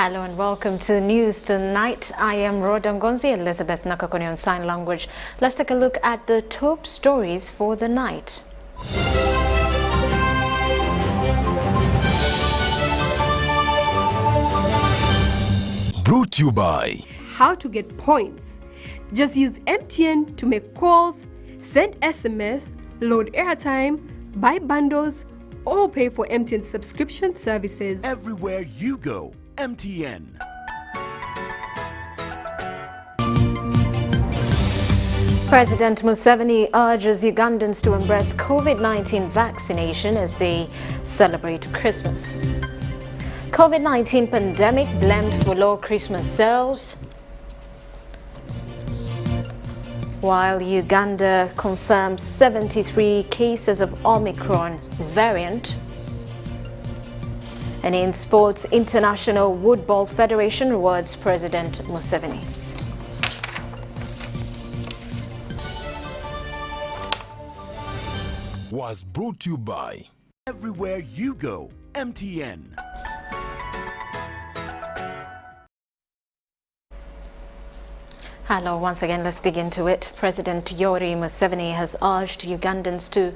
Hello and welcome to News Tonight. I am Rodongonzi, Elizabeth Nakakoni on Sign Language. Let's take a look at the top stories for the night. Brought to you by How to get points. Just use MTN to make calls, send SMS, load airtime, buy bundles, or pay for MTN subscription services. Everywhere you go, MTN. President Museveni urges Ugandans to embrace COVID-19 vaccination as they celebrate Christmas. COVID-19 pandemic blamed for low Christmas sales, while Uganda confirms 73 cases of Omicron variant. And in sports, International Woodball Federation rewards President Museveni. Was brought to you by Everywhere you go, MTN. Hello, once again, let's dig into it. President Yoweri Museveni has urged Ugandans to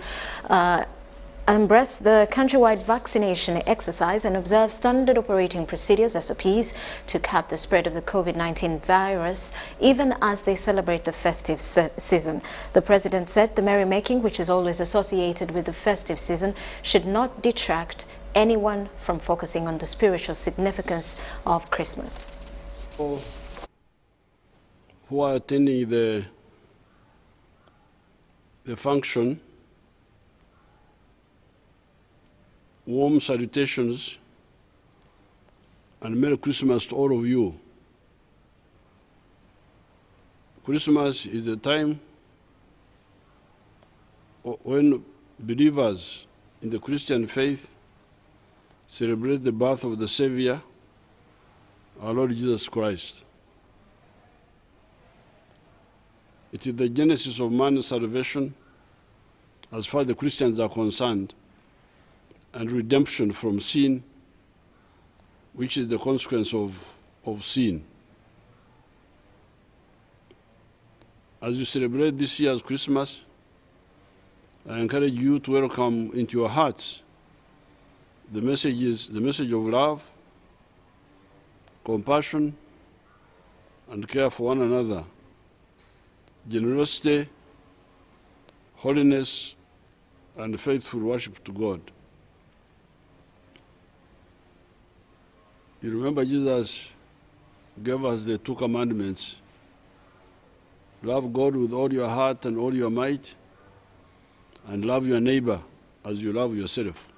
embrace the countrywide vaccination exercise and observe standard operating procedures, SOPs, to cap the spread of the COVID-19 virus, even as they celebrate the festive season. The president said the merrymaking, which is always associated with the festive season, should not detract anyone from focusing on the spiritual significance of Christmas. Who are attending the function, warm salutations and Merry Christmas to all of you. Christmas is the time when believers in the Christian faith celebrate the birth of the Savior, our Lord Jesus Christ. It is the genesis of man's salvation as far as the Christians are concerned, and redemption from sin, which is the consequence of sin. As you celebrate this year's Christmas, I encourage you to welcome into your hearts the message of love, compassion, and care for one another, generosity, holiness, and faithful worship to God. You remember Jesus gave us the 2 commandments. Love God with all your heart and all your might, and love your neighbor as you love yourself.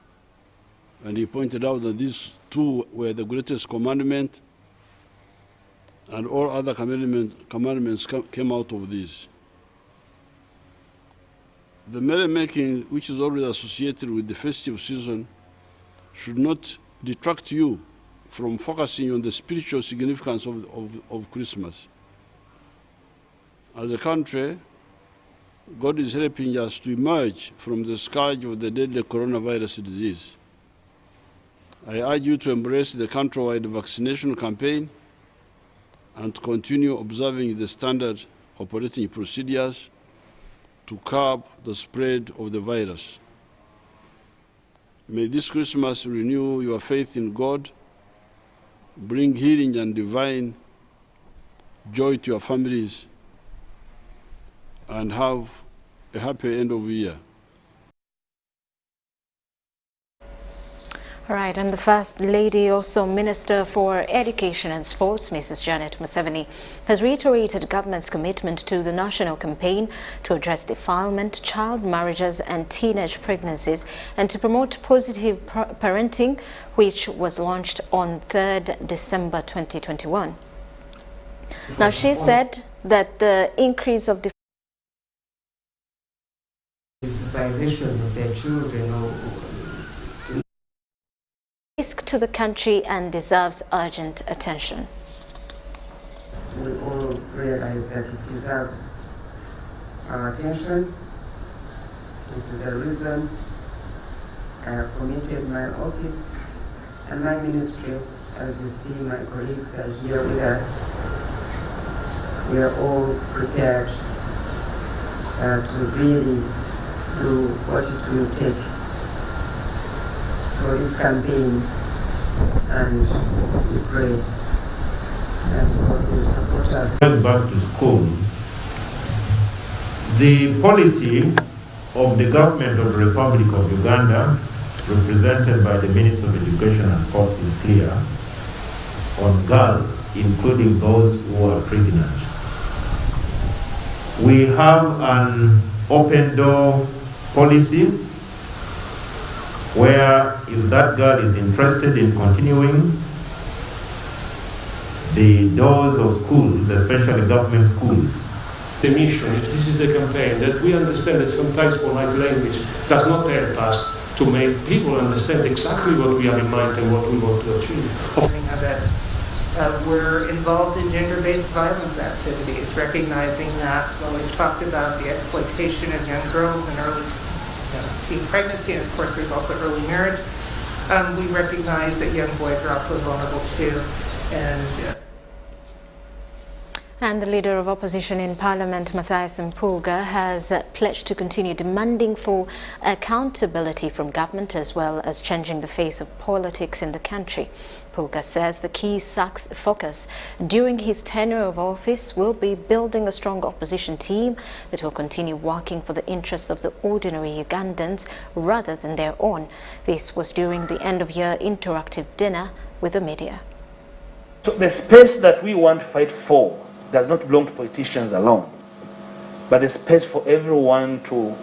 And he pointed out that these 2 were the greatest commandment, and all other commandments came out of these. The merrymaking, which is always associated with the festive season, should not detract you from focusing on the spiritual significance of Christmas. As a country, God is helping us to emerge from the scourge of the deadly coronavirus disease. I urge you to embrace the countrywide vaccination campaign and to continue observing the standard operating procedures to curb the spread of the virus. May this Christmas renew your faith in God, bring healing and divine joy to your families, and have a happy end of the year. All right, and the First Lady, also Minister for Education and Sports, Mrs. Janet Museveni, has reiterated government's commitment to the national campaign to address defilement, child marriages and teenage pregnancies, and to promote positive parenting, which was launched on 3rd December 2021. Now, she said that the increase of violation of their children risk to the country and deserves urgent attention. We all realize that it deserves our attention. This is the reason I have committed my office And my ministry, as you see, my colleagues are here with us. We are all prepared to really do what it will take for this campaign, and we pray that God will support us. Going back to school, the policy of the government of the Republic of Uganda, represented by the Minister of Education and Sports, is clear on girls, including those who are pregnant. We have an open door policy where if that girl is interested in continuing, the doors of schools, especially government schools. The mission, if this is the campaign, that we understand that sometimes polite language does not help us to make people understand exactly what we have in mind and what we want to achieve. We're involved in gender-based violence activities, recognizing that when we've talked about the exploitation of young girls and early teen pregnancy, and of course there's also early marriage, we recognize that young boys are also vulnerable too. And the Leader of Opposition in Parliament, Mathias Mpuuga, has pledged to continue demanding for accountability from government as well as changing the face of politics in the country. Mpuuga says the key focus during his tenure of office will be building a strong opposition team that will continue working for the interests of the ordinary Ugandans rather than their own. This was during the end-of-year interactive dinner with the media. So the space that we want to fight for does not belong to politicians alone, but the space for everyone to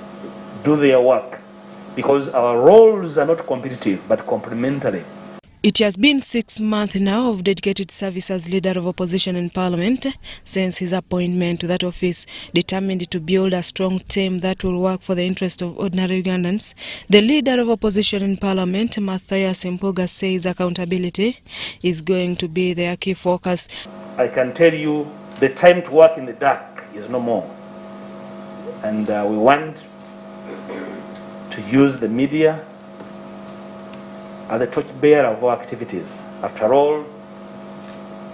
do their work, because our roles are not competitive but complementary. It has been 6 months now of dedicated service as Leader of Opposition in Parliament since his appointment to that office, determined to build a strong team that will work for the interest of ordinary Ugandans. The Leader of Opposition in Parliament, Mathias Mpuuga, says accountability is going to be their key focus. I can tell you the time to work in the dark is no more, and we want to use the media as the torchbearer of our activities. After all,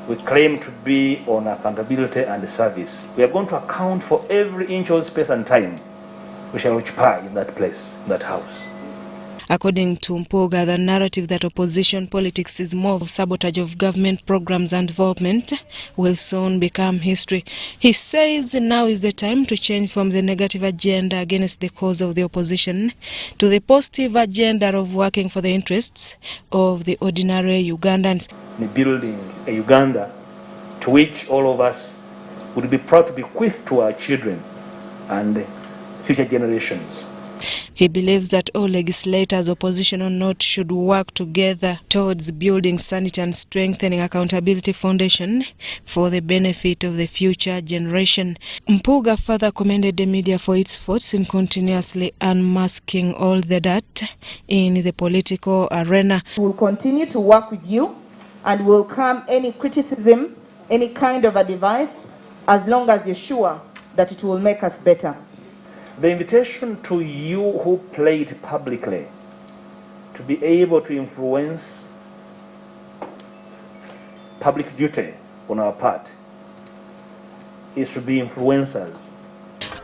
we claim to be on accountability and service. We are going to account for every inch of space and time we shall occupy in that place, in that house. According to Mpuuga, the narrative that opposition politics is more of sabotage of government programs and development will soon become history. He says now is the time to change from the negative agenda against the cause of the opposition to the positive agenda of working for the interests of the ordinary Ugandans. Building a Uganda to which all of us would be proud to bequeath to our children and future generations. He believes that all legislators, opposition or not, should work together towards building sanity and strengthening accountability foundation for the benefit of the future generation. Mpuuga further commended the media for its efforts in continuously unmasking all the dirt in the political arena. We'll continue to work with you and will come any criticism, any kind of advice, as long as you're sure that it will make us better. The invitation to you who played publicly to be able to influence public duty on our part is to be influencers.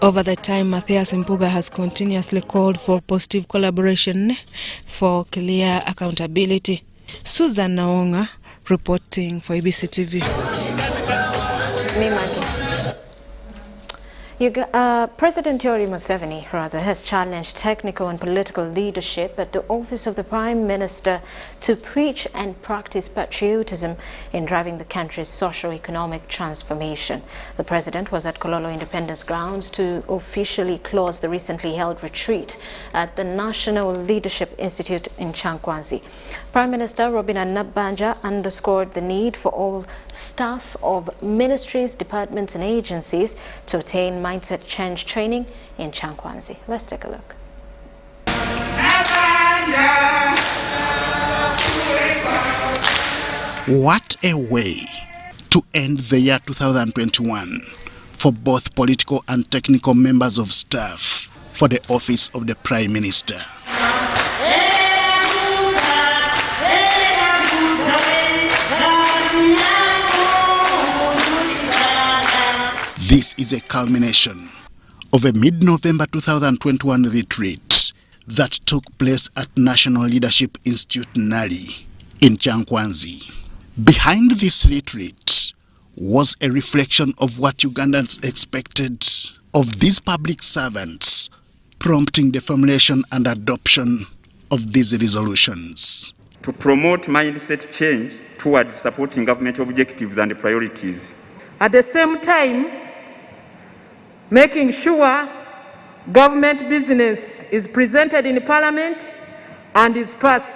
Over the time, Mathias Mpuuga has continuously called for positive collaboration for clear accountability. Susan Naonga reporting for UBC TV. President Yoweri Museveni, has challenged technical and political leadership at the office of the Prime Minister to preach and practice patriotism in driving the country's socio-economic transformation. The president was at Kololo Independence Grounds to officially close the recently held retreat at the National Leadership Institute in Chankwanzi. Prime Minister Robin Nabbanja underscored the need for all staff of ministries, departments and agencies to attain mindset change training in Chankwanzi. Let's take a look. What a way to end the year 2021 for both political and technical members of staff for the office of the Prime Minister. This is a culmination of a mid-November 2021 retreat that took place at National Leadership Institute Nali in Chankwanzi. Behind this retreat was a reflection of what Ugandans expected of these public servants, prompting the formulation and adoption of these resolutions. To promote mindset change towards supporting government objectives and priorities. At the same time, making sure government business is presented in Parliament and is passed.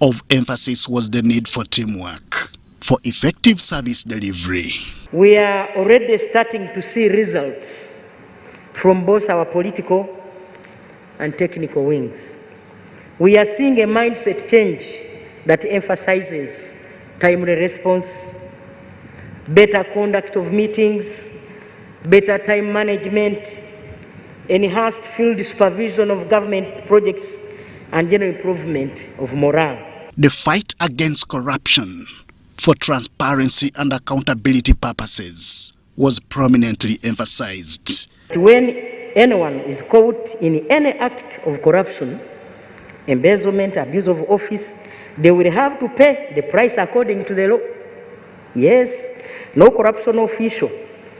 Of emphasis was the need for teamwork, for effective service delivery. We are already starting to see results from both our political and technical wings. We are seeing a mindset change that emphasizes timely response, better conduct of meetings, better time management, enhanced field supervision of government projects, and general improvement of morale. The fight against corruption for transparency and accountability purposes was prominently emphasized. When anyone is caught in any act of corruption, embezzlement, abuse of office, they will have to pay the price according to the law. Yes, no corruption official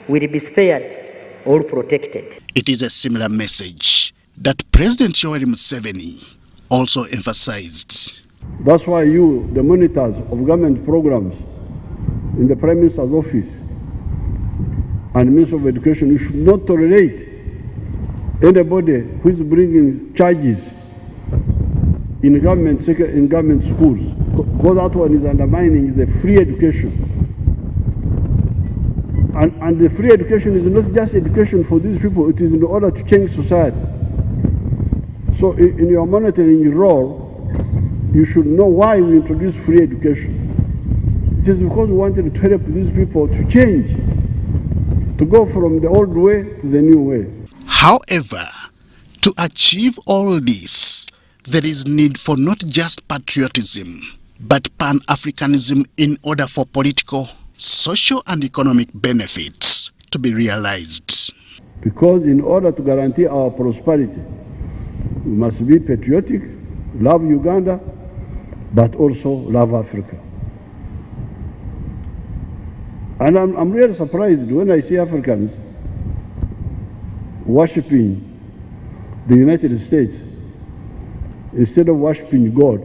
will be spared or protected. It is a similar message that President Yoweri Museveni also emphasized. That's why you, the monitors of government programs in the Prime Minister's office and Minister of Education, you should not tolerate anybody who is bringing charges in government schools, because that one is undermining the free education. And the free education is not just education for these people, it is in order to change society. So in your monitoring role, you should know why we introduced free education. It is because we wanted to help these people to change, to go from the old way to the new way. However, to achieve all this, there is need for not just patriotism, but Pan-Africanism in order for political, social and economic benefits to be realized. Because in order to guarantee our prosperity, we must be patriotic, love Uganda, but also love Africa. And I'm really surprised when I see Africans worshipping the United States instead of worshipping God,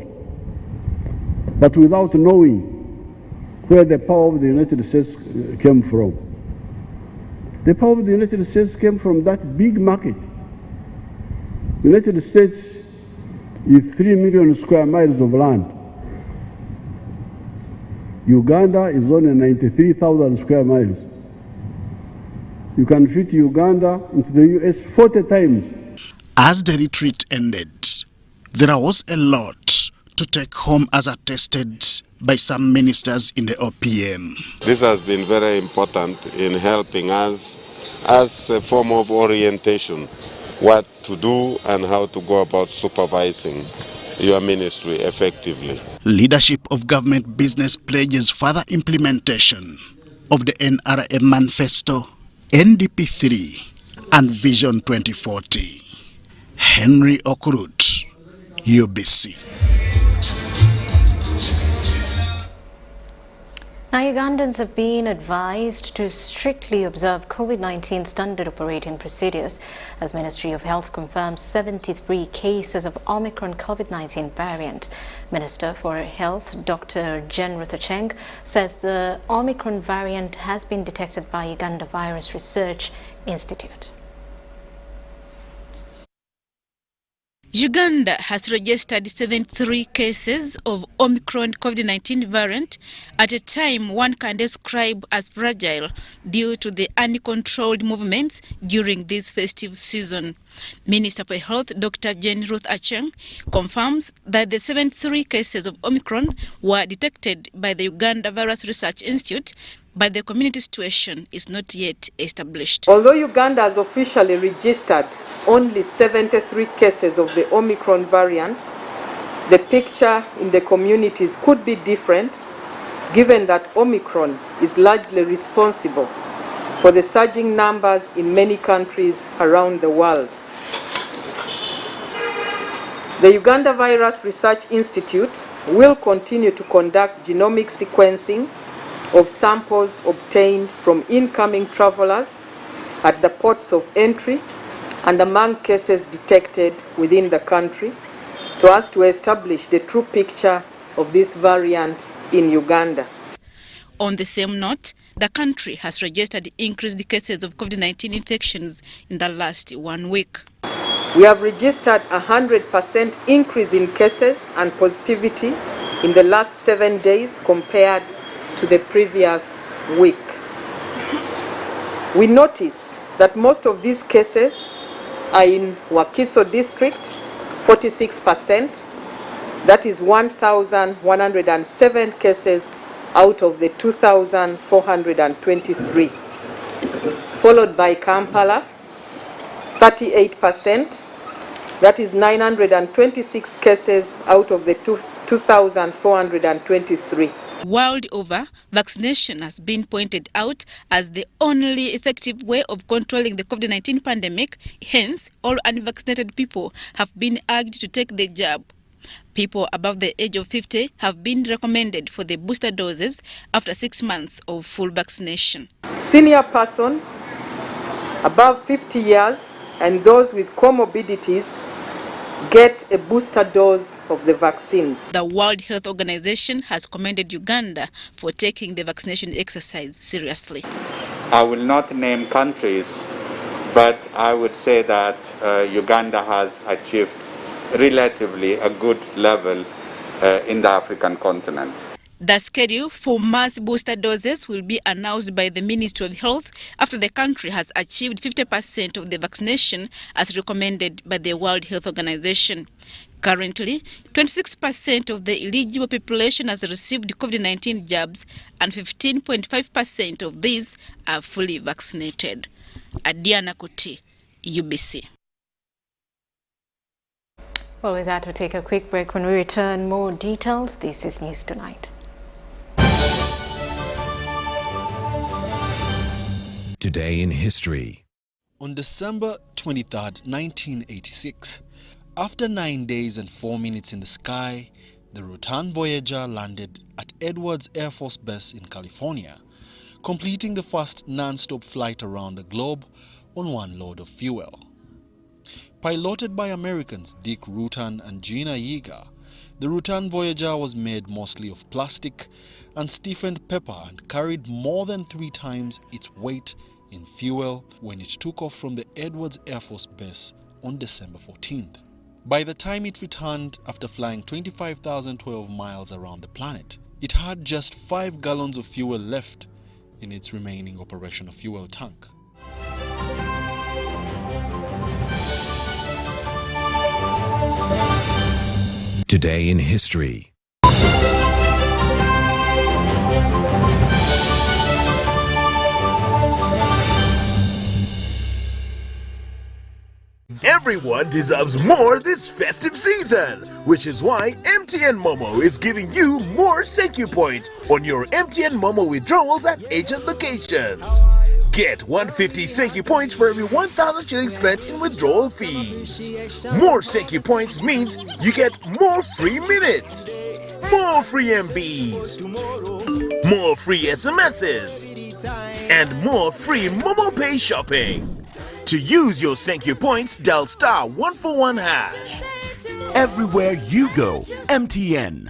but without knowing where the power of the United States came from. The power of the United States came from that big market. The United States is 3 million square miles of land. Uganda is only 93,000 square miles. You can fit Uganda into the US 40 times. As the retreat ended, there was a lot to take home as attested by some ministers in the OPM. This has been very important in helping us as a form of orientation, what to do and how to go about supervising your ministry effectively. Leadership of government business pledges further implementation of the NRM Manifesto, NDP 3 and Vision 2040. Henry Okurut, UBC. Now, Ugandans have been advised to strictly observe COVID-19 standard operating procedures as Ministry of Health confirms 73 cases of Omicron COVID-19 variant. Minister for Health, Dr. Jen Ruthacheng, says the Omicron variant has been detected by Uganda Virus Research Institute. Uganda has registered 73 cases of Omicron COVID-19 variant at a time one can describe as fragile due to the uncontrolled movements during this festive season. Minister for Health Dr. Jen Ruthacheng confirms that the 73 cases of Omicron were detected by the Uganda Virus Research Institute, but the community situation is not yet established. Although Uganda has officially registered only 73 cases of the Omicron variant, the picture in the communities could be different, given that Omicron is largely responsible for the surging numbers in many countries around the world. The Uganda Virus Research Institute will continue to conduct genomic sequencing of samples obtained from incoming travelers at the ports of entry and among cases detected within the country, so as to establish the true picture of this variant in Uganda. On the same note, the country has registered increased cases of COVID-19 infections in the last 1 week. We have registered a 100% increase in cases and positivity in the last 7 days compared to the previous week. We notice that most of these cases are in Wakiso district, 46%. That is 1,107 cases out of the 2,423. Followed by Kampala, 38%. That is 926 cases out of the 2,423. World over, vaccination has been pointed out as the only effective way of controlling the COVID-19 pandemic. Hence, all unvaccinated people have been urged to take the jab. People above the age of 50 have been recommended for the booster doses after 6 months of full vaccination. Senior persons above 50 years and those with comorbidities get a booster dose of the vaccines. The World Health Organization has commended Uganda for taking the vaccination exercise seriously. I will not name countries, but I would say that Uganda has achieved relatively a good level in the African continent. The schedule for mass booster doses will be announced by the Ministry of Health after the country has achieved 50% of the vaccination as recommended by the World Health Organization. Currently, 26% of the eligible population has received COVID-19 jabs and 15.5% of these are fully vaccinated. Adiana Kuti, UBC. Well, with that, we'll take a quick break. When we return, more details. This is News Tonight. Today in history. On December 23rd, 1986, after 9 days and 4 minutes in the sky, the Rutan Voyager landed at Edwards Air Force Base in California, completing the first non-stop flight around the globe on one load of fuel. Piloted by Americans Dick Rutan and Gina Yeager, the Rutan Voyager was made mostly of plastic and stiffened paper and carried more than 3 times its weight in fuel when it took off from the Edwards Air Force Base on December 14th. By the time it returned after flying 25,012 miles around the planet, it had just 5 gallons of fuel left in its remaining operational fuel tank. Today in history. Everyone deserves more this festive season, which is why MTN Momo is giving you more Senkyu points on your MTN Momo withdrawals at agent locations. Get 150 Senkyu points for every 1,000 shillings spent in withdrawal fees. More Senkyu points means you get more free minutes, more free MBs, more free SMSs, and more free Momo Pay shopping. To use your Senkyu points, dial *141#. Everywhere you go, MTN.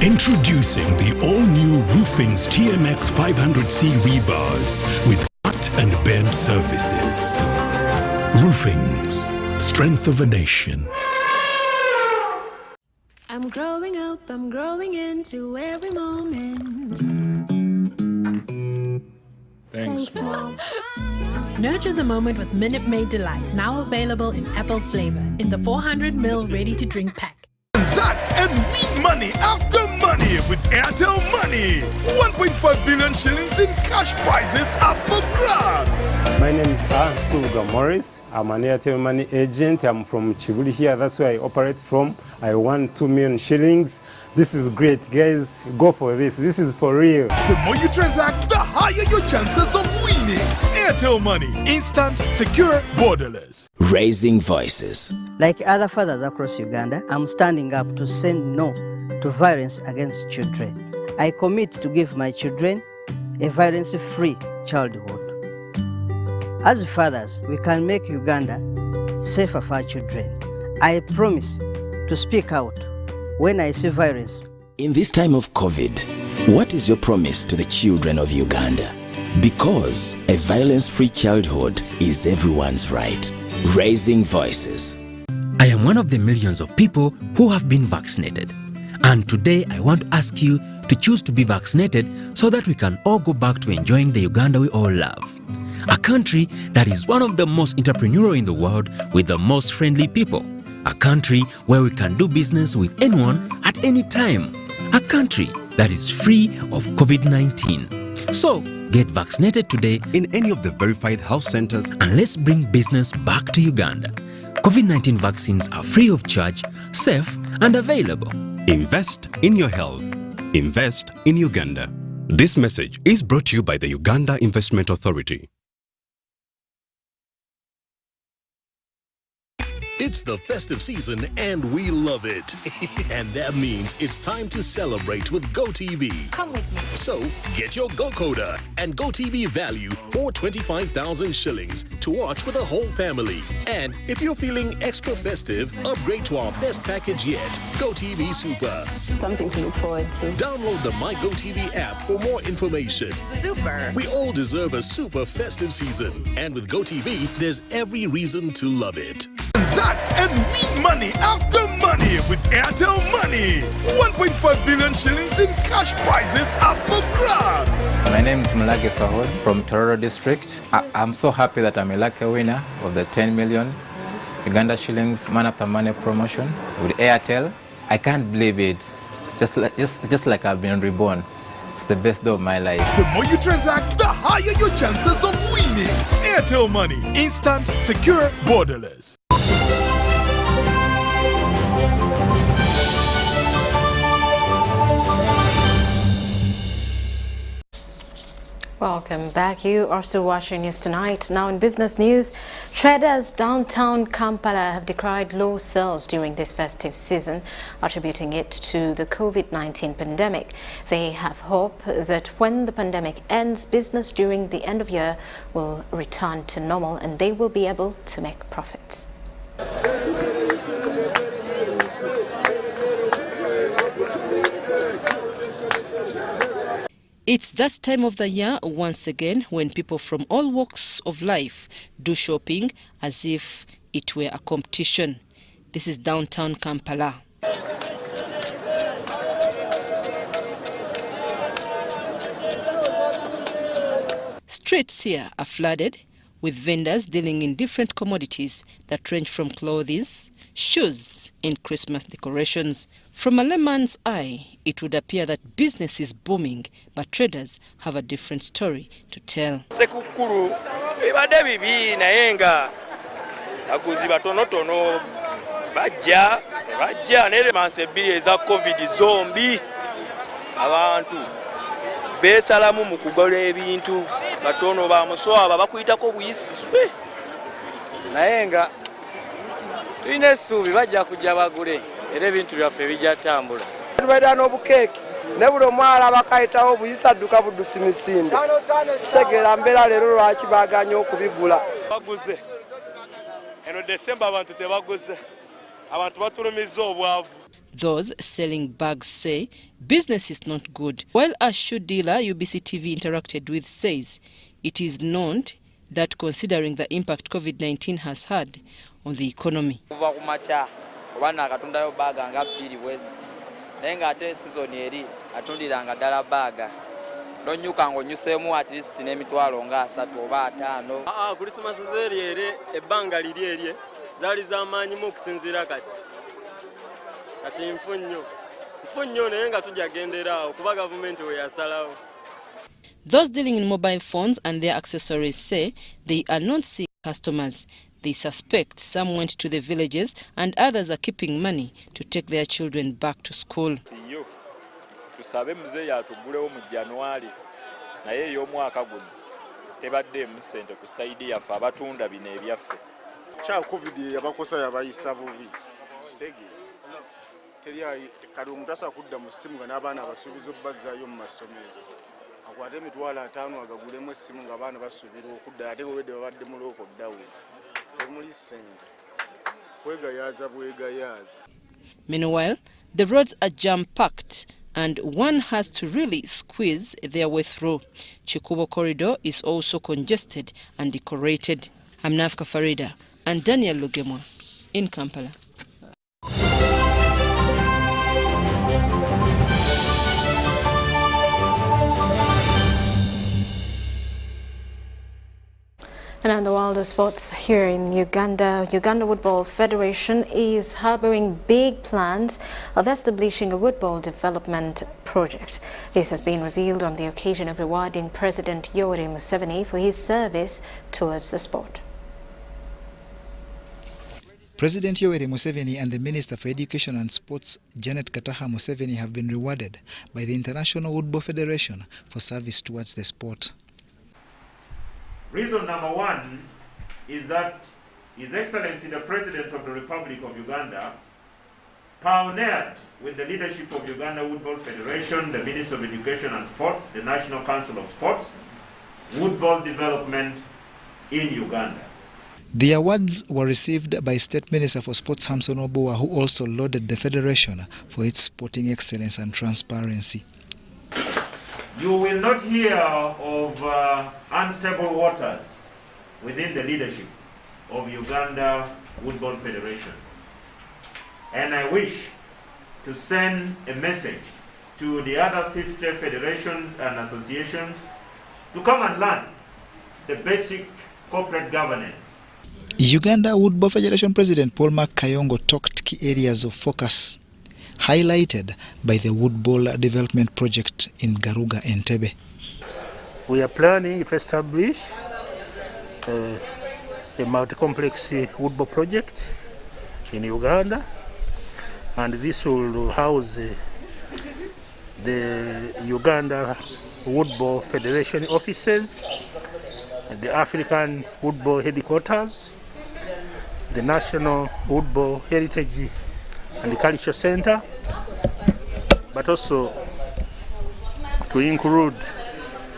Introducing the all-new Roofing's TMX 500C rebars with cut and bend surfaces. Roofing's, strength of a nation. I'm growing up, I'm growing into every moment. Thanks, Mom. Nurture the moment with Minute Maid Delight, now available in apple flavor in the 400ml ready-to-drink pack. Transact and win money after money with Airtel Money. 1.5 billion shillings in cash prizes up for grabs. My name is Suga Morris. I'm an Airtel Money agent. I'm from Chibuli here. That's where I operate from. I won 2 million shillings. This is great, guys. Go for this. This is for real. The more you transact, the higher your chances of winning. Airtel Money. Instant, secure, borderless. Raising voices. Like other fathers across Uganda, I'm standing up to say no to violence against children. I commit to give my children a violence-free childhood. As fathers, we can make Uganda safer for our children. I promise to speak out when I see violence. In this time of COVID, what is your promise to the children of Uganda? Because a violence-free childhood is everyone's right. Raising voices. I am one of the millions of people who have been vaccinated. And today I want to ask you to choose to be vaccinated so that we can all go back to enjoying the Uganda we all love. A country that is one of the most entrepreneurial in the world with the most friendly people. A country where we can do business with anyone at any time. A country that is free of COVID-19. So, get vaccinated today in any of the verified health centers and let's bring business back to Uganda. COVID-19 vaccines are free of charge, safe and available. Invest in your health. Invest in Uganda. This message is brought to you by the Uganda Investment Authority. It's the festive season and we love it. And that means it's time to celebrate with GoTV. Come with me. So get your GoCoder and GoTV value for 25,000 shillings to watch with the whole family. And if you're feeling extra festive, upgrade to our best package yet, GoTV Super. Something to look forward to. Download the My GoTV app for more information. Super. We all deserve a super festive season. And with GoTV, there's every reason to love it. Transact and win money after money with Airtel Money. 1.5 billion shillings in cash prizes up for grabs. My name is Mulage Swahod from Tororo District. I'm so happy that I'm a lucky winner of the 10 million Uganda shillings Man After Money promotion with Airtel. I can't believe it. It's just like I've been reborn. It's the best day of my life. The more you transact, the higher your chances of winning. Airtel Money. Instant, secure, borderless. Welcome back. You are still watching News Tonight. Now in business news, traders downtown Kampala have decried low sales during this festive season, attributing it to the COVID-19 pandemic. They have hope that when the pandemic ends, business during the end of year will return to normal and they will be able to make profits. It's that time of the year once again when people from all walks of life do shopping as if it were a competition. This is downtown Kampala. Streets here are flooded with vendors dealing in different commodities that range from clothes, shoes and Christmas decorations. From a layman's eye, it would appear that business is booming, but traders have a different story to tell. Sekukuru ibade bibi nayenga aguzi batonotono bajja nere mansebiri eza covid zombi abantu besalamu mu kugola ebintu batono ba muswaba bakuyitako buyiswe nayenga tulina essuubi bajja kujja bagule era ebintu byaffe bijja tambula tubeera n'obukeeki ne buli omwala bakayitawo obuyisa adduka buddusi misinde kitegeera mbeera leero lwaki baaganya okubigula baguze eno December abantu tebaguze abantu batulumiza obwavu. Those selling bags say business is not good, while a shoe dealer UBC TV interacted with says it is known that considering the impact COVID-19 has had on the economy. Kuva ku makya obana akatundayo baga nga 2 West naye ng'ate season eri atundiranga ddala baaga nonyuka ng'onyuseemu at least n'emitwalo nga 3 oba 5. Kulisimasi zeeryere ebbanga liri erye zaali z'amaanyimu okusinziira kati nfu nnyo naye nga tujagendera awo kuba gavumenti we yasalawo. Those dealing in mobile phones and their accessories say they are not seeing customers. They suspect some went to the villages and others are keeping money to take their children back to school. Tusabe muzeeyi atugulewo mu January naye ey'omwaka guno tebaddeemu ssente ku sayidi yaffe abatunda bino ebyaffe. Kya COVID yabakosa yabayisa bubi. Teri kali omuntu asa kudda mu ssimu nga n'abaana basuubiza obbazaayo mu masomero. Akwate emitwalo 5 agagulemu essimu ng'abaana basuubira okudda ate obwedde babadde mu lokoddawo. Temuli ssente. Kwegayaaza bwegayaaza. Meanwhile, the roads are jam-packed and one has to really squeeze their way through. Chikubo Corridor is also congested and decorated. I'm Nafka Farida and Daniel Lugemwa in Kampala. And in the world of sports here in Uganda, Uganda Woodball Federation is harboring big plans of establishing a woodball development project. This has been revealed on the occasion of rewarding President Yoweri Museveni for his service towards the sport. President Yoweri Museveni and the Minister for Education and Sports, Janet Kataha Museveni, have been rewarded by the International Woodball Federation for service towards the sport. Reason number one is that His Excellency the President of the Republic of Uganda pioneered with the leadership of Uganda Woodball Federation, the Minister of Education and Sports, the National Council of Sports, woodball development in Uganda. The awards were received by State Minister for Sports Hamson Obowa, who also lauded the Federation for its sporting excellence and transparency. You will not hear of unstable waters within the leadership of Uganda Woodball Federation. And I wish to send a message to the other 50 federations and associations to come and learn the basic corporate governance. Uganda Woodball Federation President Paul Mark Kayongo talked key areas of focus highlighted by the Woodball Development Project in Garuga, Entebbe. We are planning to establish a multi-complex woodball project in Uganda, and this will house the Uganda Woodball Federation offices, the African Woodball headquarters, the National Woodball Heritage and Culture Center, but also to include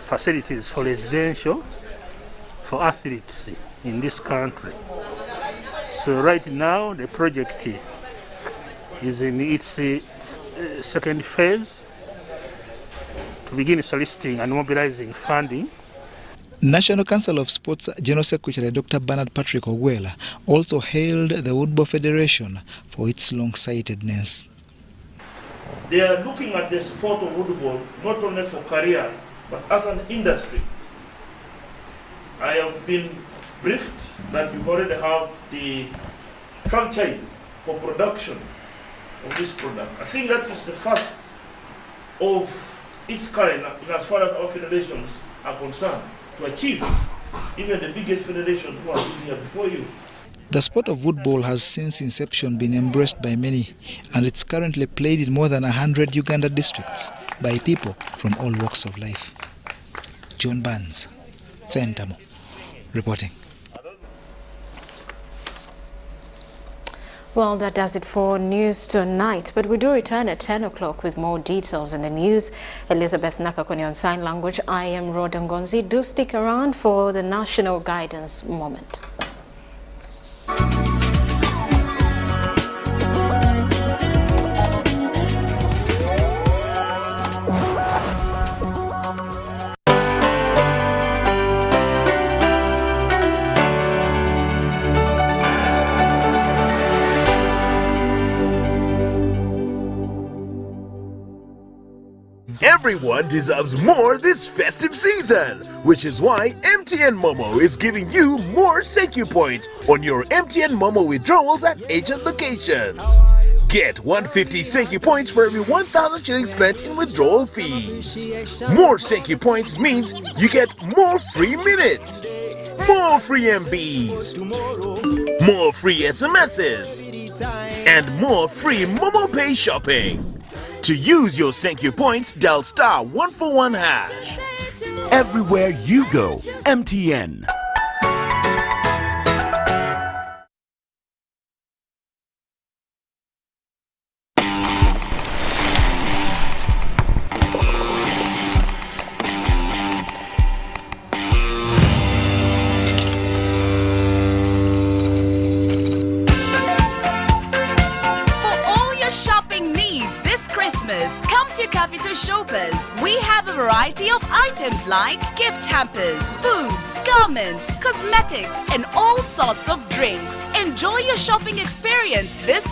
facilities for residential for athletes in this country. So right now the project is in its second phase to begin soliciting and mobilizing funding. National Council of Sports General Secretary Dr. Bernard Patrick Ogwela also hailed the Woodball Federation for its long-sightedness. They are looking at the sport of woodball not only for career but as an industry. I have been briefed that you already have the franchise for production of this product. I think that is the first of its kind as far as our federations are concerned to achieve, even the biggest federations who have been here before you. The sport of woodball has since inception been embraced by many, and it's currently played in more than 100 Uganda districts by people from all walks of life. John Barnes, Sentamo, reporting. Well, that does it for news tonight, but we do return at 10 o'clock with more details in the news. Elizabeth Nakakoni on Sign Language. I am Rhoda Ngonzi. Do stick around for the National Guidance Moment. Everyone deserves more this festive season, which is why MTN Momo is giving you more Senkyu points on your MTN Momo withdrawals at agent locations. Get 150 Senkyu points for every 1,000 shillings spent in withdrawal fees. More Senkyu points means you get more free minutes, more free MBs, more free SMSs, and more free Momo Pay shopping. To use your Senkyu points, dial *141#. Everywhere you go, MTN. Come to Capital Shoppers. We have a variety of items like gift hampers, foods, garments, cosmetics, and all sorts of drinks. Enjoy your shopping experience this